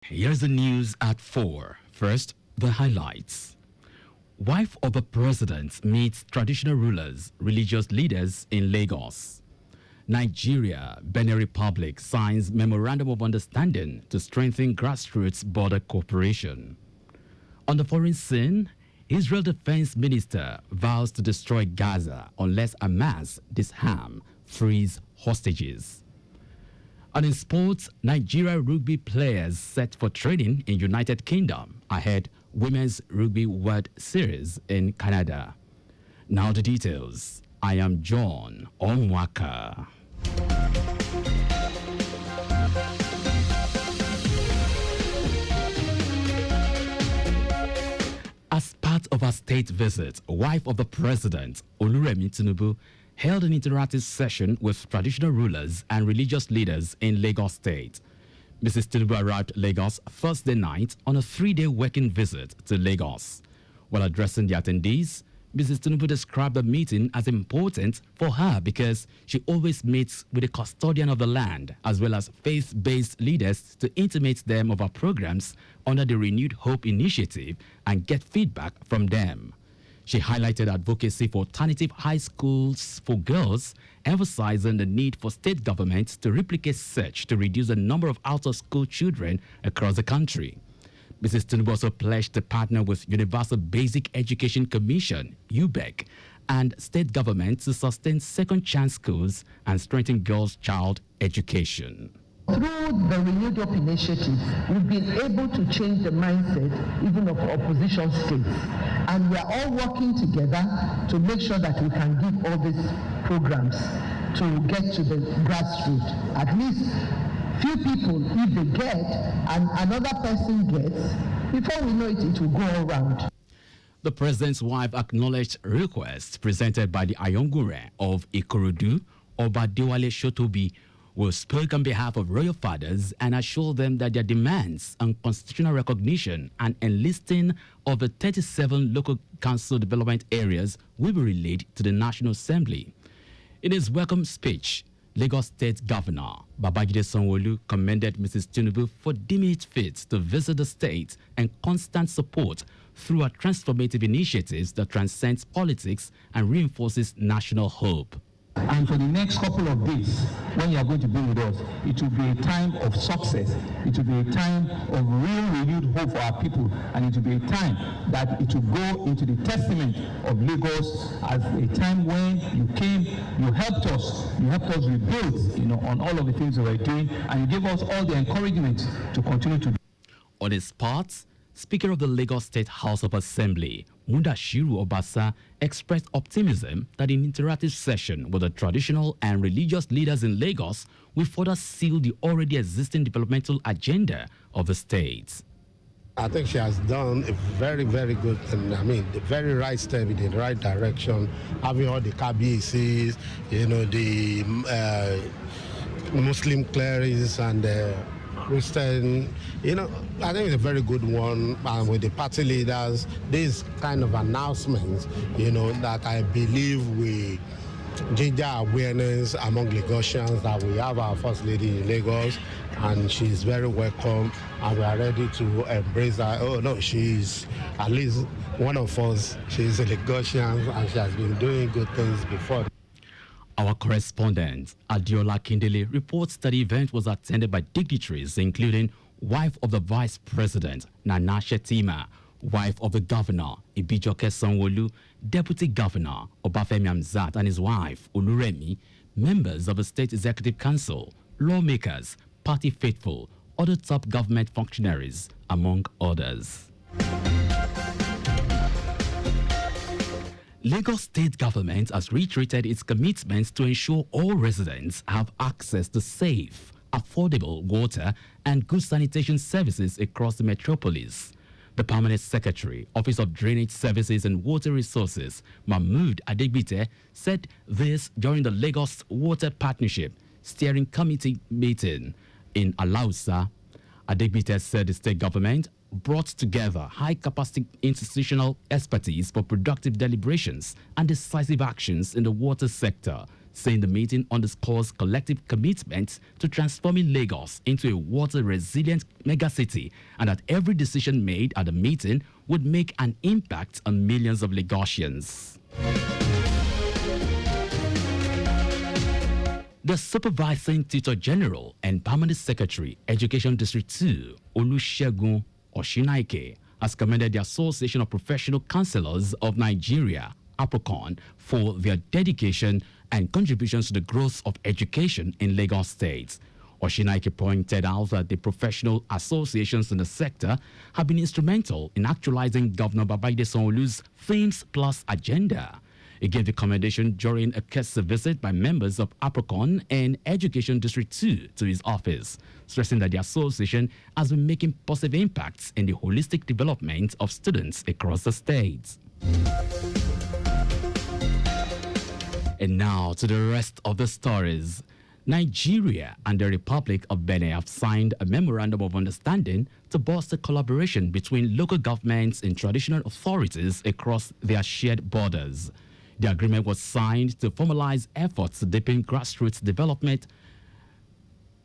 Here's the news at 4. First, the highlights. Wife of the president meets traditional rulers, religious leaders in Lagos. Nigeria, Benin Republic signs memorandum of understanding to strengthen grassroots border cooperation. On the foreign scene, Israel Defense Minister vows to destroy Gaza unless Hamas disarm, frees hostages. And in sports, Nigeria rugby players set for training in United Kingdom ahead Women's Rugby World Series in Canada. Now the details. I am John Omoaka. As part of her state visit, wife of the president, Oluremi Tinubu, held an interactive session with traditional rulers and religious leaders in Lagos State. Mrs. Tinubu arrived Lagos Thursday night on a 3-day working visit to Lagos. While addressing the attendees, Mrs. Tinubu described the meeting as important for her because she always meets with the custodian of the land as well as faith-based leaders to intimate them of her programs under the Renewed Hope initiative and get feedback from them. She highlighted advocacy for alternative high schools for girls, emphasizing the need for state governments to replicate such to reduce the number of out-of-school children across the country. Mrs. Tinubu also pledged to partner with Universal Basic Education Commission, UBEC, and state governments to sustain second-chance schools and strengthen girls' child education. Through the Renewed Hope initiative, we've been able to change the mindset even of opposition states. And we are all working together to make sure that we can give all these programs to get to the grassroots. At least few people, if they get and another person gets, before we know it, it will go all around. The president's wife acknowledged requests presented by the Ayongure of Ikorodu, Obadewale Shotobi, who spoke on behalf of royal fathers and assured them that their demands on constitutional recognition and enlisting of the 37 local council development areas will be relayed to the National Assembly. In his welcome speech, Lagos State Governor Babajide Sanwo-Olu commended Mrs. Tinubu for deeming it fit to visit the state and constant support through her transformative initiatives that transcends politics and reinforces national hope. And for the next couple of days, when you are going to be with us, it will be a time of success. It will be a time of real renewed hope for our people. And it will be a time that it will go into the testament of Lagos as a time when you came, you helped us rebuild, on all of the things that we're doing, and you gave us all the encouragement to continue to do. On his part, Speaker of the Lagos State House of Assembly, Mudashiru Obasa, expressed optimism that an interactive session with the traditional and religious leaders in Lagos will further seal the already existing developmental agenda of the state. I think she has done a very, very good thing. I mean, the very right step in the right direction, having all the KBCs, the Muslim clerics and Christian, I think it's a very good one. And with the party leaders, this kind of announcements, that I believe we ginger awareness among Lagosians that we have our First Lady in Lagos, and she's very welcome, and we are ready to embrace her. Oh no, she's at least one of us. She's a Lagosian, and she has been doing good things before. Our correspondent, Adiola Kindele, reports that the event was attended by dignitaries, including wife of the Vice President, Nana Shetima, wife of the Governor, Ibijoke Sanwo-Olu, Deputy Governor, Obafemi Hamzat, and his wife, Oluremi, members of the State Executive Council, lawmakers, party faithful, other top government functionaries, among others. Lagos State Government has reiterated its commitment to ensure all residents have access to safe, affordable water and good sanitation services across the metropolis. The Permanent Secretary, Office of Drainage Services and Water Resources, Mahmood Adegbite, said this during the Lagos Water Partnership Steering Committee meeting in Alausa. Adegbite said the state government brought together high-capacity institutional expertise for productive deliberations and decisive actions in the water sector saying the meeting underscores collective commitment to transforming Lagos into a water-resilient megacity and that every decision made at the meeting would make an impact on millions of Lagosians. The Supervising Tutor General and Permanent Secretary, Education District 2, Olusegun Oshinaike, has commended the Association of Professional Counselors of Nigeria, APROCON, for their dedication and contributions to the growth of education in Lagos State. Oshinaike pointed out that the professional associations in the sector have been instrumental in actualizing Governor Babajide Sanwo-Olu's Themes Plus agenda. He gave the commendation during a courtesy visit by members of APROCON and Education District 2 to his office, stressing that the association has been making positive impacts in the holistic development of students across the state. And now to the rest of the stories. Nigeria and the Republic of Benin have signed a memorandum of understanding to bolster collaboration between local governments and traditional authorities across their shared borders. The agreement was signed to formalize efforts to deepen grassroots development,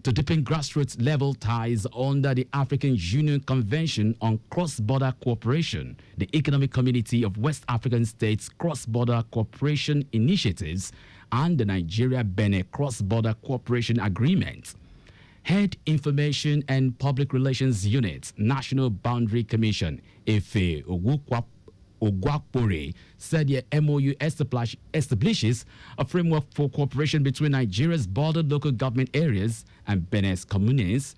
to deepen grassroots level ties under the African Union Convention on Cross-Border Cooperation, the Economic Community of West African States Cross-Border Cooperation Initiatives, and the Nigeria-Benin Cross-Border Cooperation Agreement. Head Information and Public Relations Unit, National Boundary Commission, Efe Ogwakpore, said the MOU establishes a framework for cooperation between Nigeria's bordered local government areas and Benin's communes,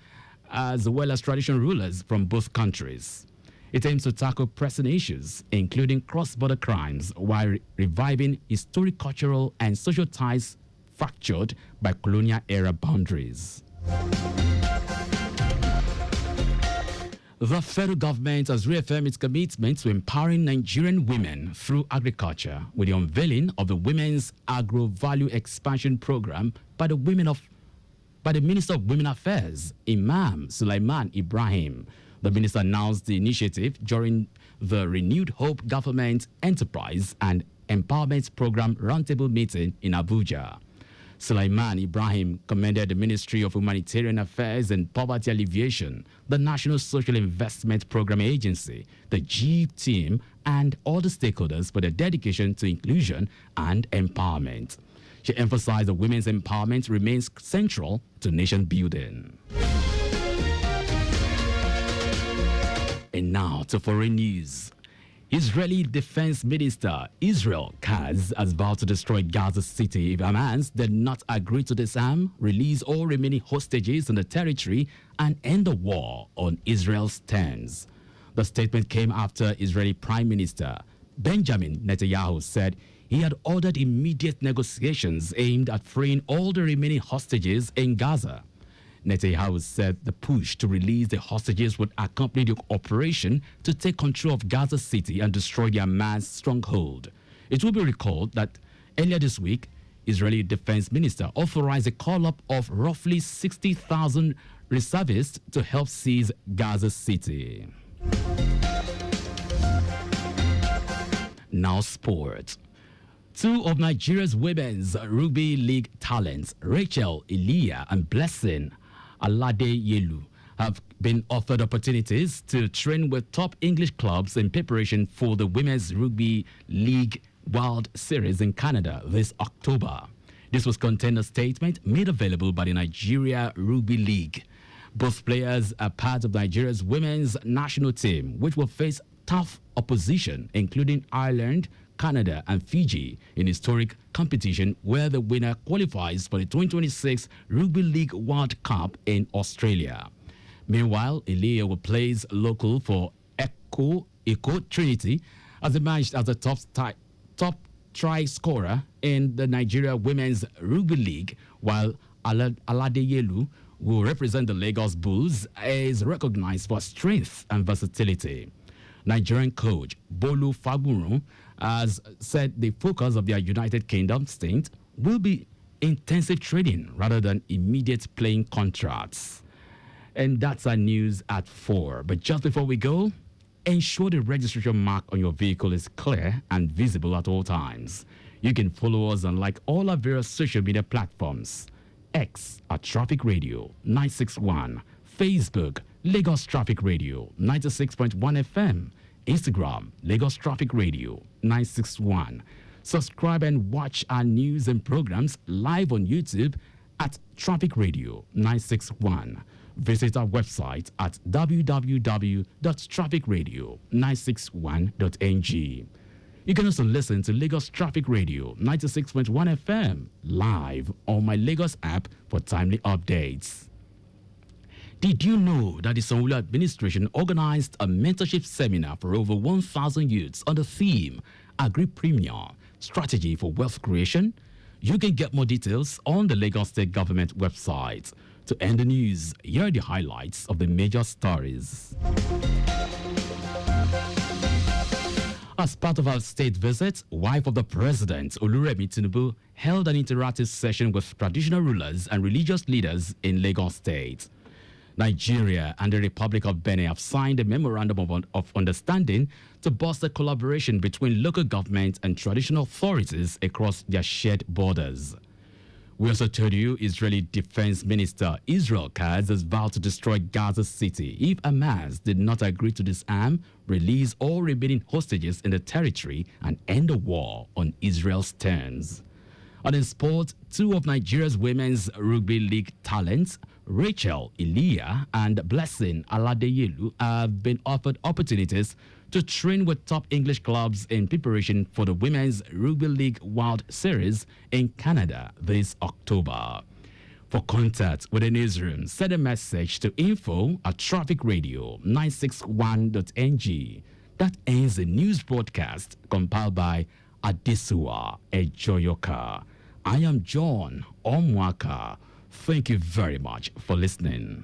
as well as traditional rulers from both countries. It aims to tackle pressing issues, including cross-border crimes, while reviving historic, cultural, and social ties fractured by colonial-era boundaries. The federal government has reaffirmed its commitment to empowering Nigerian women through agriculture with the unveiling of the Women's Agro-Value Expansion Program by the Minister of Women Affairs, Imam Sulaiman Ibrahim. The minister announced the initiative during the Renewed Hope Government Enterprise and Empowerment Program Roundtable meeting in Abuja. Sulaiman Ibrahim commended the Ministry of Humanitarian Affairs and Poverty Alleviation, the National Social Investment Program Agency, the GEEP team, and all the stakeholders for their dedication to inclusion and empowerment. She emphasized that women's empowerment remains central to nation building. And now to foreign news. Israeli Defense Minister Israel Katz has vowed to destroy Gaza City if Hamas did not agree to disarm, release all remaining hostages in the territory, and end the war on Israel's terms. The statement came after Israeli Prime Minister Benjamin Netanyahu said he had ordered immediate negotiations aimed at freeing all the remaining hostages in Gaza. Netanyahu said the push to release the hostages would accompany the operation to take control of Gaza City and destroy the Hamas stronghold. It will be recalled that earlier this week, Israeli Defense Minister authorized a call-up of roughly 60,000 reservists to help seize Gaza City. Now sports. Two of Nigeria's women's rugby league talents, Rachel Elia and Blessing Aladeyelu, have been offered opportunities to train with top English clubs in preparation for the Women's Rugby League World Series in Canada this October. This was contained in a statement made available by the Nigeria Rugby League. Both players are part of Nigeria's women's national team, which will face tough opposition, including Ireland, Canada, and Fiji in historic competition where the winner qualifies for the 2026 Rugby League World Cup in Australia. Meanwhile, Elia will play local for Echo Trinity as emerged as the top try scorer in the Nigeria Women's Rugby League, while Aladeyelu will represent the Lagos Bulls, is recognized for strength and versatility. Nigerian coach Bolu Fagbunro has said the focus of their United Kingdom stint will be intensive training rather than immediate playing contracts. And that's our news at 4. But just before we go, ensure the registration mark on your vehicle is clear and visible at all times. You can follow us on like all our various social media platforms. X at Traffic Radio 961, Facebook Lagos Traffic Radio 96.1 FM, Instagram Lagos Traffic Radio 961. Subscribe and watch our news and programs live on YouTube at Traffic Radio 961. Visit our website at www.trafficradio961.ng. You can also listen to Lagos Traffic Radio 96.1 FM live on my Lagos app for timely updates. Did you know that the Sanwo-Olu administration organized a mentorship seminar for over 1,000 youths on the theme Agri-Premier, Strategy for Wealth Creation? You can get more details on the Lagos State Government website. To end the news, here are the highlights of the major stories. As part of our state visit, wife of the president, Oluremi Tinubu, held an interactive session with traditional rulers and religious leaders in Lagos State. Nigeria and the Republic of Benin have signed a memorandum of understanding to bolster collaboration between local government and traditional authorities across their shared borders. We also told you Israeli Defense Minister Israel Katz has vowed to destroy Gaza City if Hamas did not agree to disarm, release all remaining hostages in the territory, and end the war on Israel's terms. And in sport, two of Nigeria's women's rugby league talents, Rachel Iliya and Blessing Aladeyelu, have been offered opportunities to train with top English clubs in preparation for the Women's Rugby League World Series in Canada this October. For contact with the newsroom, send a message to info@trafficradio961.ng. That ends the news broadcast compiled by Adesua Ejoyoka. I am John Omoaka. Thank you very much for listening.